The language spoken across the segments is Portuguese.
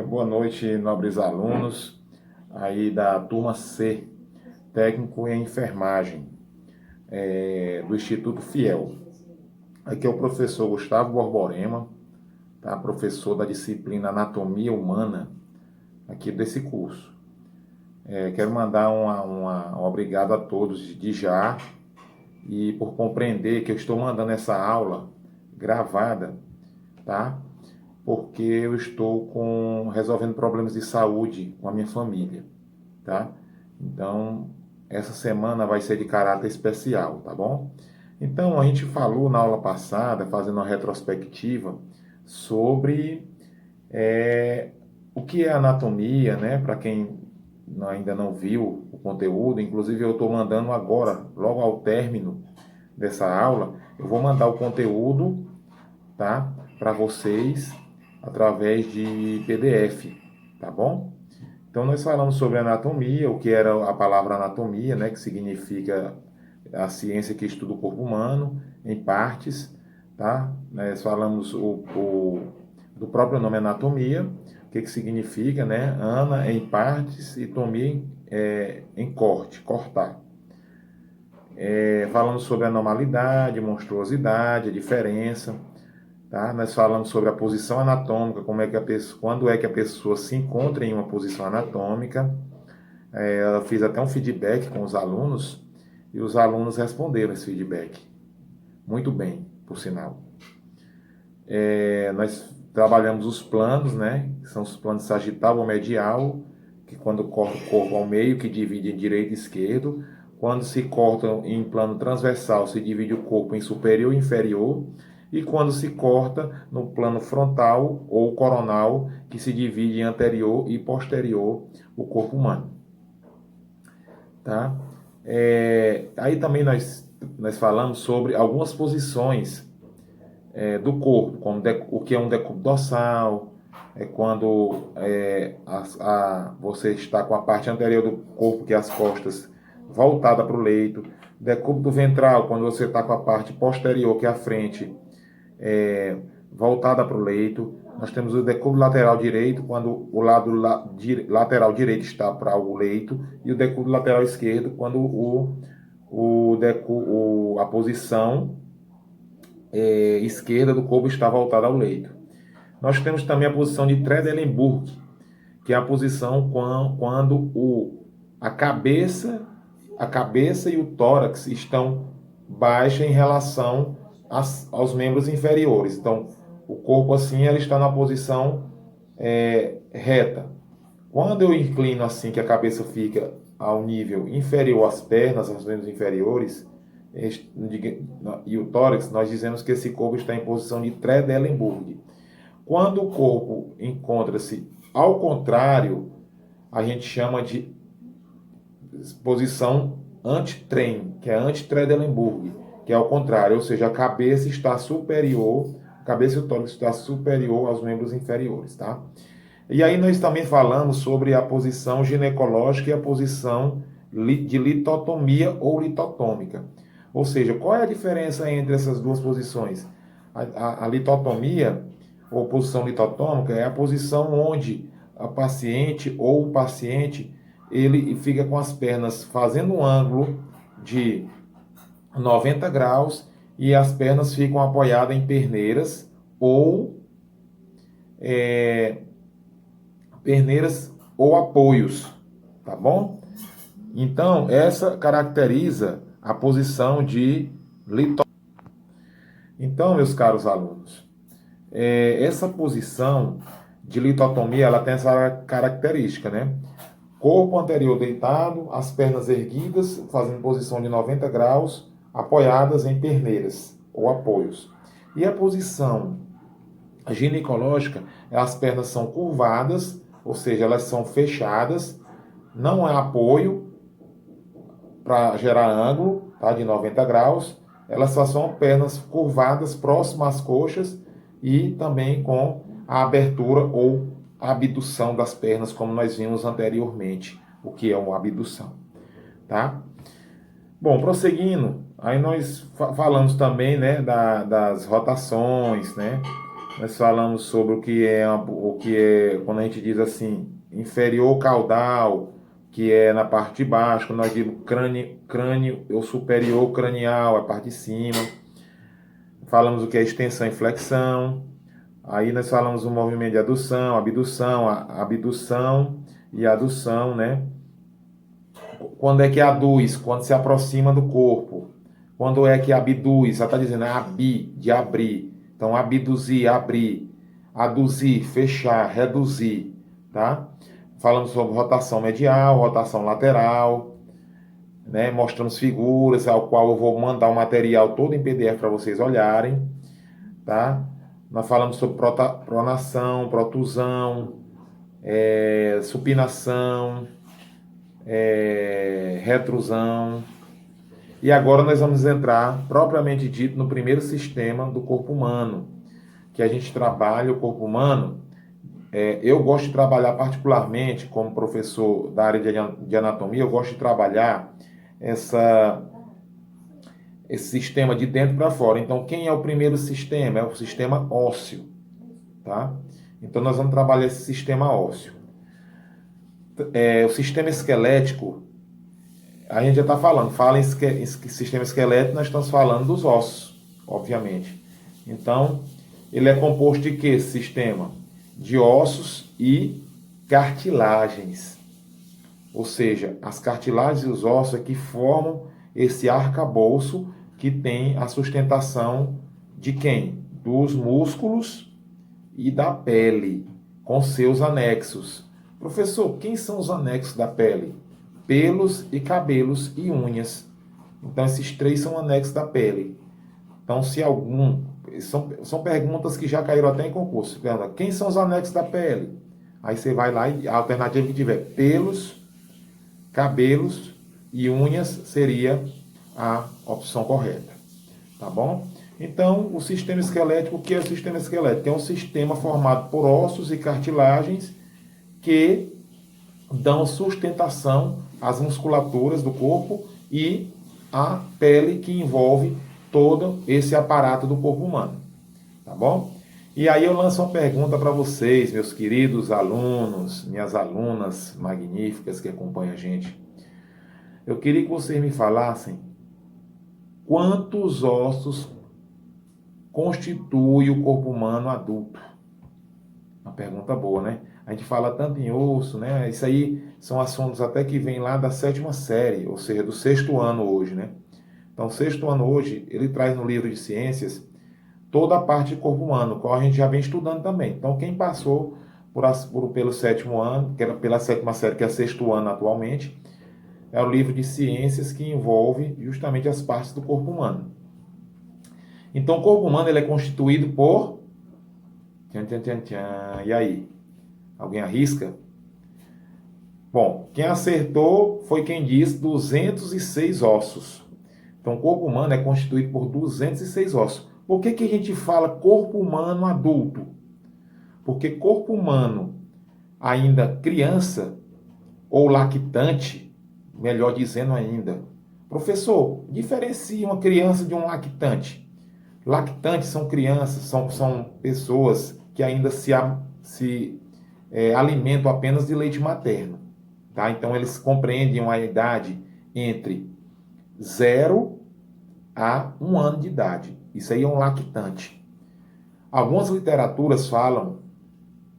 Boa noite, nobres alunos, aí da turma C, técnico em enfermagem, do Instituto Fiel. Aqui é o professor Gustavo Borborema, tá? Professor da disciplina Anatomia Humana, aqui desse curso. Quero mandar um obrigado a todos de já e por compreender que eu estou mandando essa aula gravada, tá? Porque eu estou resolvendo problemas de saúde com a minha família, tá? Então, essa semana vai ser de caráter especial, tá bom? Então, a gente falou na aula passada, fazendo uma retrospectiva, sobre o que é anatomia, né? Para quem ainda não viu o conteúdo, inclusive eu estou mandando agora, logo ao término dessa aula, eu vou mandar o conteúdo, tá? Para vocês através de PDF, tá bom? Então nós falamos sobre anatomia, o que era a palavra anatomia, né, que significa a ciência que estuda o corpo humano em partes, tá? Nós falamos do próprio nome anatomia, o que significa, né? Ana em partes e tomia em corte, cortar. Falamos sobre anormalidade, monstruosidade, a diferença. Tá? Nós falamos sobre a posição anatômica, quando é que a pessoa se encontra em uma posição anatômica. Eu fiz até um feedback com os alunos e os alunos responderam esse feedback. Muito bem, por sinal. Nós trabalhamos os planos, né? Que são os planos sagital ou medial, que quando corta o corpo ao meio, que divide em direito e esquerdo. Quando se corta em plano transversal, se divide o corpo em superior e inferior. E quando se corta no plano frontal ou coronal, que se divide em anterior e posterior o corpo humano. Tá? Aí também nós falamos sobre algumas posições do corpo, como o que é um decúbito dorsal, quando você está com a parte anterior do corpo, que é as costas, voltada para o leito. Decúbito ventral, quando você está com a parte posterior, que é a frente, voltada para o leito. Nós temos o decúbito lateral direito, quando o lado lateral direito está para o leito, e o decúbito lateral esquerdo, quando a posição esquerda do corpo está voltada ao leito. Nós temos também a posição de Trendelenburg, que é a posição quando a cabeça e o tórax estão baixos em relação aos membros inferiores. Então, o corpo assim ele está na posição reta. Quando eu inclino assim, que a cabeça fica ao nível inferior às pernas, aos membros inferiores, e o tórax, nós dizemos que esse corpo está em posição de Trendelenburg. Quando o corpo encontra-se ao contrário, a gente chama de posição anti-trem, que é anti-Trendelenburg, que é ao contrário, ou seja, a cabeça está superior, a cabeça e o tórax está superior aos membros inferiores, tá? E aí nós também falamos sobre a posição ginecológica e a posição de litotomia ou litotômica. Ou seja, qual é a diferença entre essas duas posições? A litotomia, ou posição litotômica, é a posição onde a paciente ou o paciente ele fica com as pernas fazendo um ângulo de 90 graus e as pernas ficam apoiadas em perneiras ou apoios, tá bom? Então, essa caracteriza a posição de litotomia. Então, meus caros alunos, essa posição de litotomia, ela tem essa característica, né? Corpo anterior deitado, as pernas erguidas, fazendo posição de 90 graus, apoiadas em perneiras ou apoios. E a posição ginecológica, as pernas são curvadas, ou seja, elas são fechadas, não é apoio para gerar ângulo, tá, de 90 graus, elas só são pernas curvadas próximas às coxas e também com a abertura ou abdução das pernas, como nós vimos anteriormente, o que é uma abdução, tá? Bom, prosseguindo, aí nós falamos também, né, das rotações, né, Nós falamos sobre o que é quando a gente diz assim, inferior caudal, que é na parte de baixo, quando nós dizemos crânio ou superior cranial, a parte de cima. Falamos o que é extensão e flexão. Aí nós falamos o movimento de adução, abdução, abdução e adução, né? Quando é que aduz? Quando se aproxima do corpo. Quando é que abduz? Ela está dizendo de abrir. Então, abduzir, abrir. Aduzir, fechar, reduzir. Tá? Falamos sobre rotação medial, rotação lateral, né? Mostramos figuras, ao qual eu vou mandar o material todo em PDF para vocês olharem. Tá? Nós falamos sobre pronação, protusão, supinação, retrusão. E agora nós vamos entrar, propriamente dito, no primeiro sistema do corpo humano, que a gente trabalha o corpo humano. Eu gosto de trabalhar particularmente, como professor da área de anatomia, eu gosto de trabalhar esse sistema de dentro para fora. Então, quem é o primeiro sistema? É o sistema ósseo. Tá? Então, nós vamos trabalhar esse sistema ósseo. O sistema esquelético, a gente já está falando, fala em sistema esquelético, nós estamos falando dos ossos, obviamente. Então, ele é composto de que esse sistema? De ossos e cartilagens. Ou seja, as cartilagens e os ossos é que formam esse arcabouço que tem a sustentação de quem? Dos músculos e da pele, com seus anexos. Professor, quem são os anexos da pele? Pelos e cabelos e unhas. Então, esses três são anexos da pele. Então, se algum... São perguntas que já caíram até em concurso. Quem são os anexos da pele? Aí você vai lá e a alternativa que tiver pelos, cabelos e unhas seria a opção correta. Tá bom? Então, o sistema esquelético, o que é o sistema esquelético? É um sistema formado por ossos e cartilagens que dão sustentação às musculaturas do corpo e à pele que envolve todo esse aparato do corpo humano. Tá bom? E aí eu lanço uma pergunta para vocês, meus queridos alunos, minhas alunas magníficas que acompanham a gente. Eu queria que vocês me falassem quantos ossos constitui o corpo humano adulto. Uma pergunta boa, né? A gente fala tanto em osso, né? Isso aí são assuntos até que vêm lá da 7ª série, ou seja, do 6º ano hoje, né? Então, o 6º ano hoje, ele traz no livro de ciências toda a parte do corpo humano, qual a gente já vem estudando também. Então, quem passou pelo 7º ano, que era pela 7ª série, que é o 6º ano atualmente, é o livro de ciências que envolve justamente as partes do corpo humano. Então, o corpo humano ele é constituído por... E aí? Alguém arrisca? Bom, quem acertou foi quem disse 206 ossos. Então, o corpo humano é constituído por 206 ossos. Por que a gente fala corpo humano adulto? Porque corpo humano ainda criança ou lactante, melhor dizendo ainda. Professor, diferencie uma criança de um lactante. Lactantes são crianças, são pessoas que ainda se alimentam apenas de leite materno. Tá? Então, eles compreendem uma idade entre 0 a 1 ano de idade. Isso aí é um lactante. Algumas literaturas falam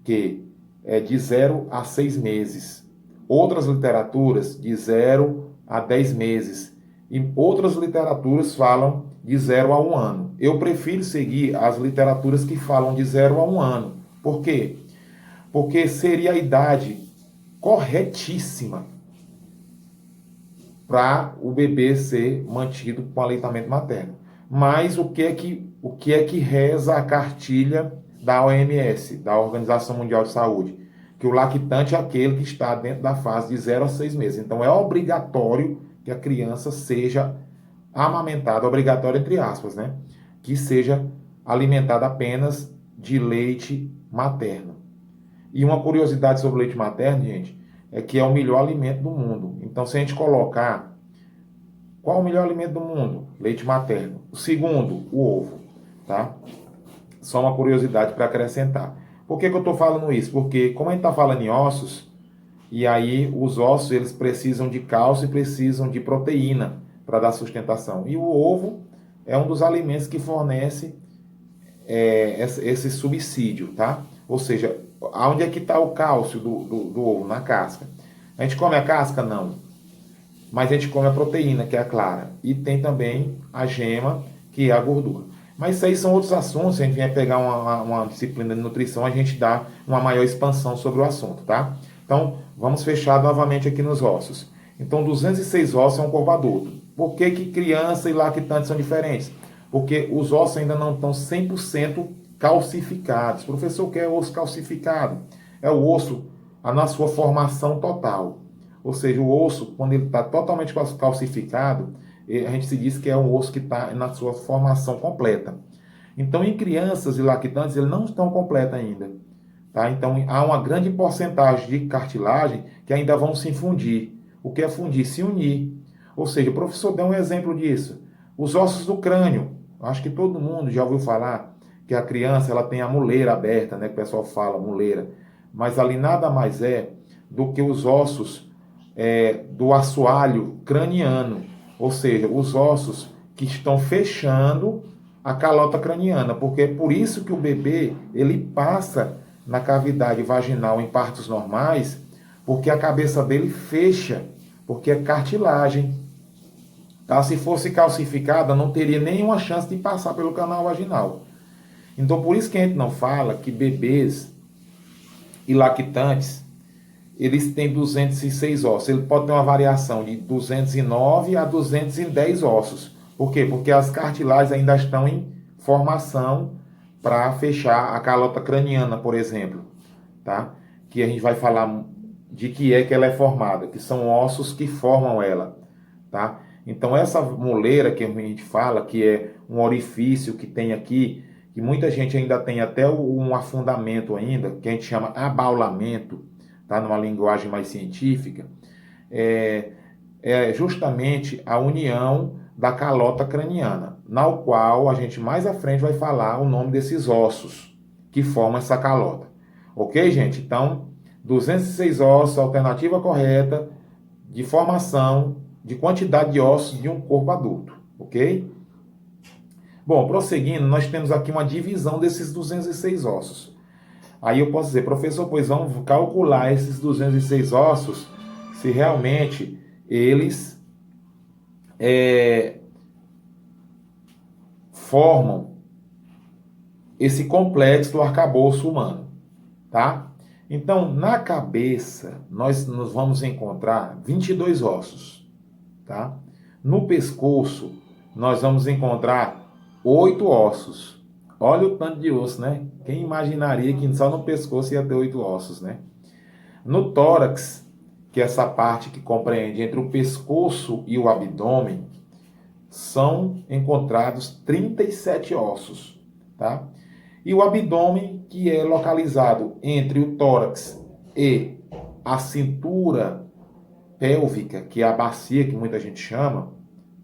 que é de 0 a 6 meses. Outras literaturas de 0 a 10 meses. E outras literaturas falam de 0 a 1 ano. Eu prefiro seguir as literaturas que falam de 0 a 1 ano. Por quê? Porque seria a idade corretíssima para o bebê ser mantido com aleitamento materno. Mas o que é que reza a cartilha da OMS, da Organização Mundial de Saúde? Que o lactante é aquele que está dentro da fase de 0 a 6 meses. Então é obrigatório que a criança seja amamentada, obrigatório entre aspas, né? Que seja alimentada apenas de leite materno. E uma curiosidade sobre o leite materno, gente, é que é o melhor alimento do mundo. Então, se a gente colocar qual o melhor alimento do mundo? Leite materno. O segundo, o ovo, tá? só uma curiosidade para acrescentar. Por que eu estou falando isso? Porque como a gente está falando em ossos, e aí os ossos eles precisam de cálcio e precisam de proteína para dar sustentação. E o ovo é um dos alimentos que fornece esse subsídio, tá? Ou seja, aonde é que está o cálcio do ovo? Na casca. A gente come a casca? Não. Mas a gente come a proteína, que é a clara. E tem também a gema, que é a gordura. Mas isso aí são outros assuntos. Se a gente vier pegar uma disciplina de nutrição, a gente dá uma maior expansão sobre o assunto, tá? Então, vamos fechar novamente aqui nos ossos. Então, 206 ossos é um corpo adulto. Por que criança e lactante são diferentes? Porque os ossos ainda não estão 100% calcificados. Professor, o que é osso calcificado? É o osso na sua formação total. Ou seja, o osso, quando ele está totalmente calcificado, a gente se diz que é um osso que está na sua formação completa. Então, em crianças e lactantes, eles não estão completos ainda. Tá? Então, há uma grande porcentagem de cartilagem que ainda vão se fundir. O que é fundir? Se unir. Ou seja, o professor deu um exemplo disso. Os ossos do crânio. Acho que todo mundo já ouviu falar que a criança ela tem a moleira aberta, né? Que o pessoal fala, moleira. Mas ali nada mais é do que os ossos do assoalho craniano. Ou seja, os ossos que estão fechando a calota craniana. Porque é por isso que o bebê ele passa na cavidade vaginal em partos normais, porque a cabeça dele fecha, porque é cartilagem. Tá? Se fosse calcificada, não teria nenhuma chance de passar pelo canal vaginal. Então, por isso que a gente não fala que bebês e lactantes, eles têm 206 ossos. Ele pode ter uma variação de 209 a 210 ossos. Por quê? Porque as cartilagens ainda estão em formação para fechar a calota craniana, por exemplo. Tá? Que a gente vai falar de que ela é formada, que são ossos que formam ela. Tá? Então, essa moleira que a gente fala, que é um orifício que tem aqui, que muita gente ainda tem até um afundamento ainda, que a gente chama abaulamento, tá? Numa linguagem mais científica, é justamente a união da calota craniana, na qual a gente mais à frente vai falar o nome desses ossos que formam essa calota. Ok, gente? Então, 206 ossos, alternativa correta de formação, de quantidade de ossos de um corpo adulto, ok? Bom, prosseguindo, nós temos aqui uma divisão desses 206 ossos. Aí eu posso dizer, professor, pois vamos calcular esses 206 ossos, se realmente eles formam esse complexo do arcabouço humano, tá? Então, na cabeça, nós vamos encontrar 22 ossos, tá? No pescoço, nós vamos encontrar 8 ossos. Olha o tanto de osso, né? Quem imaginaria que só no pescoço ia ter 8 ossos, né? No tórax, que é essa parte que compreende entre o pescoço e o abdômen, são encontrados 37 ossos, tá? E o abdômen, que é localizado entre o tórax e a cintura pélvica, que é a bacia que muita gente chama,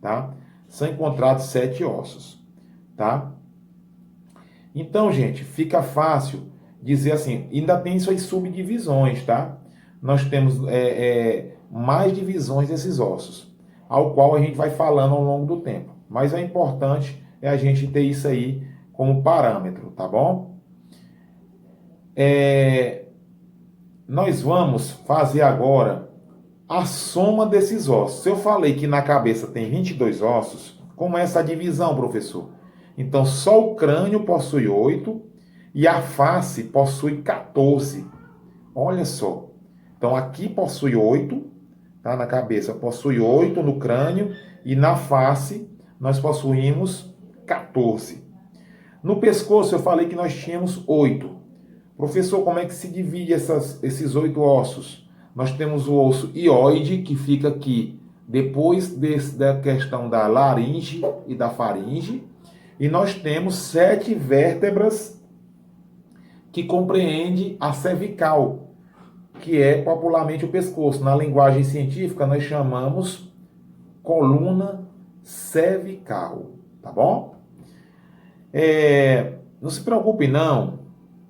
tá? São encontrados 7 ossos, tá? Então, gente, fica fácil dizer assim, ainda tem suas subdivisões, tá? Nós temos mais divisões desses ossos, ao qual a gente vai falando ao longo do tempo. Mas é importante a gente ter isso aí como parâmetro, tá bom? Nós vamos fazer agora a soma desses ossos. Se eu falei que na cabeça tem 22 ossos, como é essa divisão, professor? Então, só o crânio possui 8 e a face possui 14. Olha só. Então, aqui possui 8, tá? Na cabeça possui 8 no crânio e na face nós possuímos 14. No pescoço eu falei que nós tínhamos 8. Professor, como é que se divide esses 8 ossos? Nós temos o osso hioide, que fica aqui depois da questão da laringe e da faringe. E nós temos 7 vértebras que compreende a cervical, que é popularmente o pescoço. Na linguagem científica, nós chamamos coluna cervical, tá bom? Não se preocupe não,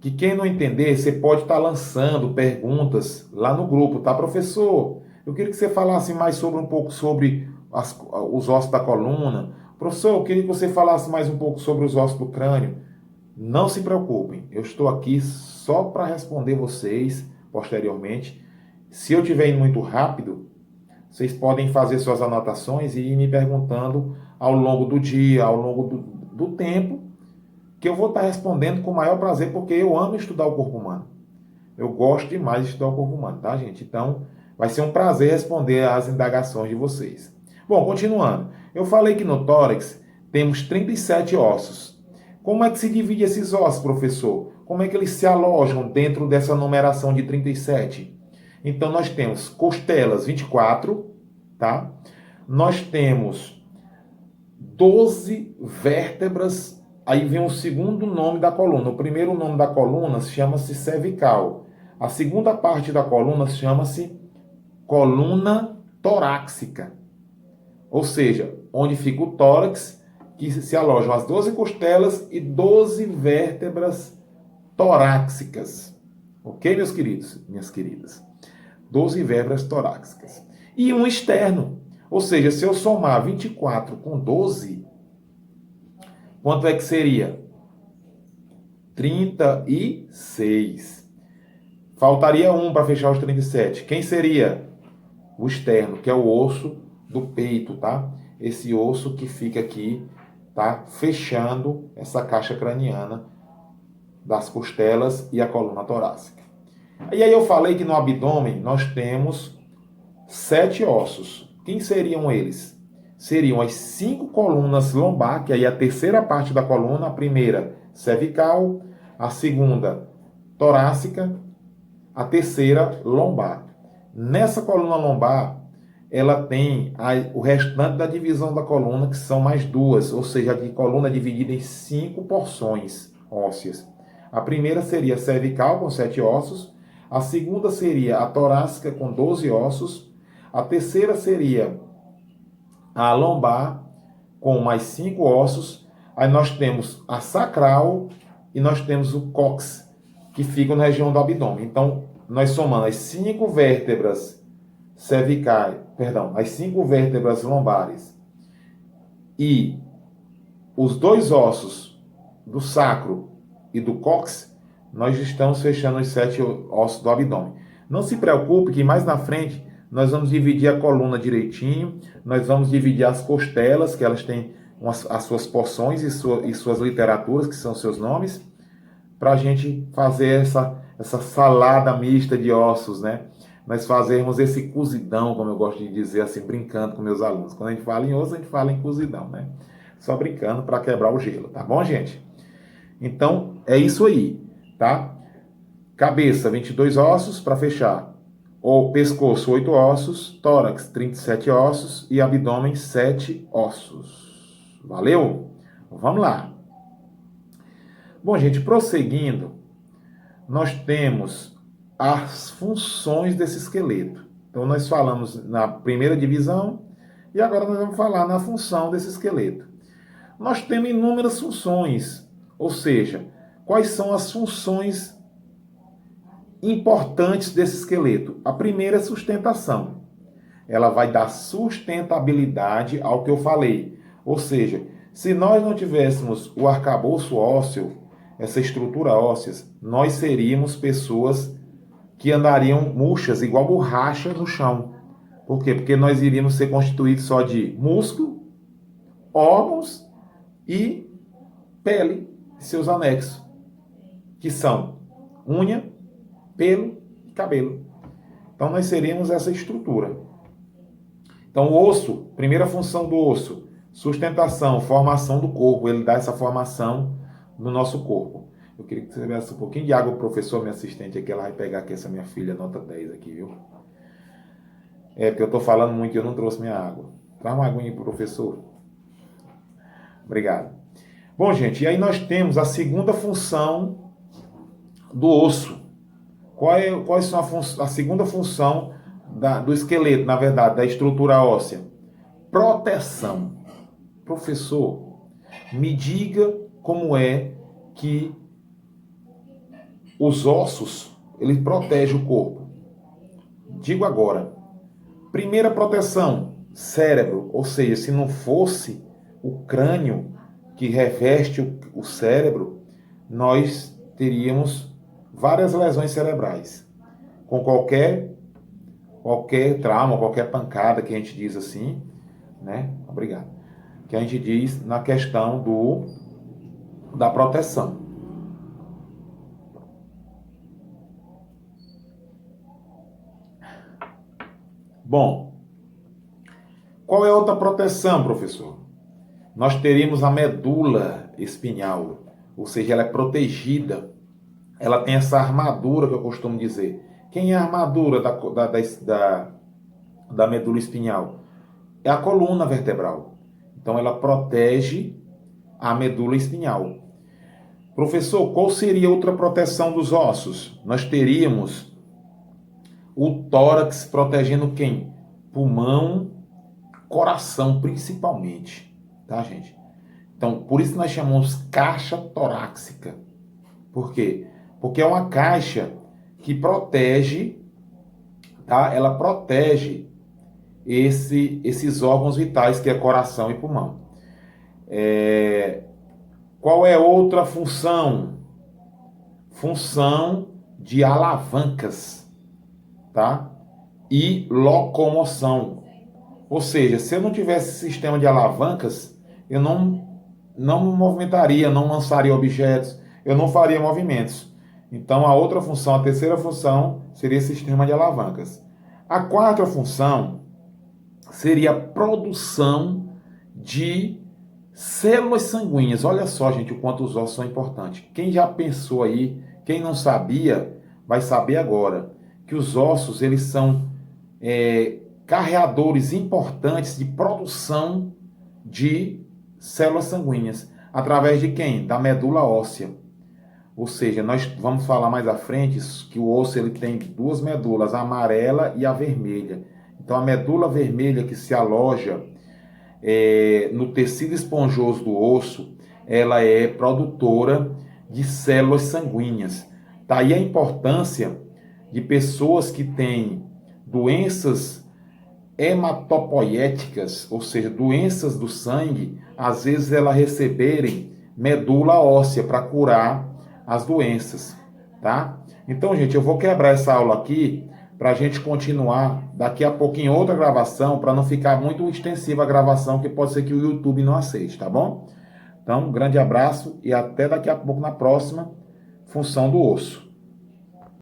que quem não entender, você pode estar lançando perguntas lá no grupo, tá, professor? Eu queria que você falasse mais sobre um pouco sobre os ossos da coluna. Professor, eu queria que você falasse mais um pouco sobre os ossos do crânio. Não se preocupem, eu estou aqui só para responder vocês posteriormente. Se eu estiver indo muito rápido, vocês podem fazer suas anotações e ir me perguntando ao longo do dia, ao longo do tempo, que eu vou estar respondendo com o maior prazer, porque eu amo estudar o corpo humano. Eu gosto demais de estudar o corpo humano, tá, gente? Então, vai ser um prazer responder às indagações de vocês. Bom, continuando. Eu falei que no tórax temos 37 ossos. Como é que se divide esses ossos, professor? Como é que eles se alojam dentro dessa numeração de 37? Então, nós temos costelas 24, tá? Nós temos 12 vértebras. Aí vem o segundo nome da coluna. O primeiro nome da coluna chama-se cervical. A segunda parte da coluna chama-se coluna torácica. Ou seja, onde fica o tórax, que se alojam as 12 costelas e 12 vértebras torácicas. Ok, meus queridos? Minhas queridas? 12 vértebras torácicas. E um externo. Ou seja, se eu somar 24 com 12, quanto é que seria? 36. Faltaria um para fechar os 37. Quem seria? O externo, que é o osso do peito, tá? Esse osso que fica aqui, tá? Fechando essa caixa craniana das costelas e a coluna torácica. E aí eu falei que no abdômen nós temos 7 ossos. Quem seriam eles? Seriam as 5 colunas lombar, que aí é a terceira parte da coluna, a primeira cervical, a segunda torácica, a terceira lombar. Nessa coluna lombar, ela tem o restante da divisão da coluna, que são mais duas, ou seja, a coluna é dividida em 5 porções ósseas. A primeira seria a cervical, com 7 ossos, a segunda seria a torácica, com 12 ossos, a terceira seria a lombar, com mais 5 ossos. Aí nós temos a sacral e nós temos o cóccix, que fica na região do abdômen. Então, nós somando as 5 vértebras cervicais, as 5 vértebras lombares e os 2 ossos do sacro e do cóccix, nós estamos fechando os 7 ossos do abdômen. Não se preocupe que mais na frente nós vamos dividir a coluna direitinho, nós vamos dividir as costelas, que elas têm as suas porções e suas literaturas, que são seus nomes, para a gente fazer essa salada mista de ossos, né? Nós fazermos esse cozidão, como eu gosto de dizer assim, brincando com meus alunos. Quando a gente fala em osso, a gente fala em cozidão, né? Só brincando para quebrar o gelo, tá bom, gente? Então, é isso aí, tá? Cabeça, 22 ossos para fechar. O pescoço, 8 ossos. Tórax, 37 ossos. E abdômen, 7 ossos. Valeu? Vamos lá. Bom, gente, prosseguindo, nós temos as funções desse esqueleto. Então, nós falamos na primeira divisão e agora nós vamos falar na função desse esqueleto. Nós temos inúmeras funções, ou seja, quais são as funções importantes desse esqueleto? A primeira é sustentação. Ela vai dar sustentabilidade ao que eu falei. Ou seja, se nós não tivéssemos o arcabouço ósseo, essa estrutura óssea, nós seríamos pessoas que andariam murchas, igual borracha no chão. Por quê? Porque nós iríamos ser constituídos só de músculo, órgãos e pele e seus anexos, que são unha, pelo e cabelo. Então nós seríamos essa estrutura. Então o osso, primeira função do osso, sustentação, formação do corpo, ele dá essa formação no nosso corpo. Eu queria que você desse um pouquinho de água, professor, minha assistente aqui, ela vai pegar aqui essa minha filha, nota 10 aqui, viu? É, porque eu estou falando muito e eu não trouxe minha água. Traz uma aguinha pro professor. Obrigado. Bom, gente, e aí nós temos a segunda função do osso. Quais são a segunda função do esqueleto, na verdade, da estrutura óssea? Proteção. Professor, me diga como é que os ossos, ele protege o corpo. Digo agora, primeira proteção, cérebro, ou seja, se não fosse o crânio que reveste o cérebro, nós teríamos várias lesões cerebrais, com qualquer trauma, qualquer pancada que a gente diz assim, né? Obrigado. Que a gente diz na questão da proteção. Bom, qual é a outra proteção, professor? Nós teríamos a medula espinhal, ou seja, ela é protegida. Ela tem essa armadura que eu costumo dizer. Quem é a armadura da medula espinhal? É a coluna vertebral. Então ela protege a medula espinhal. Professor, qual seria outra proteção dos ossos? Nós teríamos o tórax protegendo quem? Pulmão, coração principalmente. Tá, gente? Então, por isso nós chamamos caixa torácica. Por quê? Porque é uma caixa que protege, tá? Ela protege esses órgãos vitais, que é coração e pulmão. Qual é outra função? Função de alavancas, tá? E locomoção. Ou seja, se eu não tivesse sistema de alavancas, eu não me movimentaria, não lançaria objetos, eu não faria movimentos. Então, a outra função, a terceira função, seria sistema de alavancas. A quarta função seria a produção de células sanguíneas. Olha só, gente, o quanto os ossos são importantes. Quem já pensou aí, quem não sabia, vai saber agora, que os ossos, eles são carreadores importantes de produção de células sanguíneas. Através de quem? Da medula óssea. Ou seja, nós vamos falar mais à frente que o osso ele tem duas medulas, a amarela e a vermelha. Então, a medula vermelha que se aloja no tecido esponjoso do osso, ela é produtora de células sanguíneas. Daí a importância de pessoas que têm doenças hematopoéticas, ou seja, doenças do sangue, às vezes elas receberem medula óssea para curar as doenças, tá? Então, gente, eu vou quebrar essa aula aqui para a gente continuar daqui a pouco em outra gravação, para não ficar muito extensiva a gravação, que pode ser que o YouTube não aceite, tá bom? Então, um grande abraço e até daqui a pouco na próxima função do osso.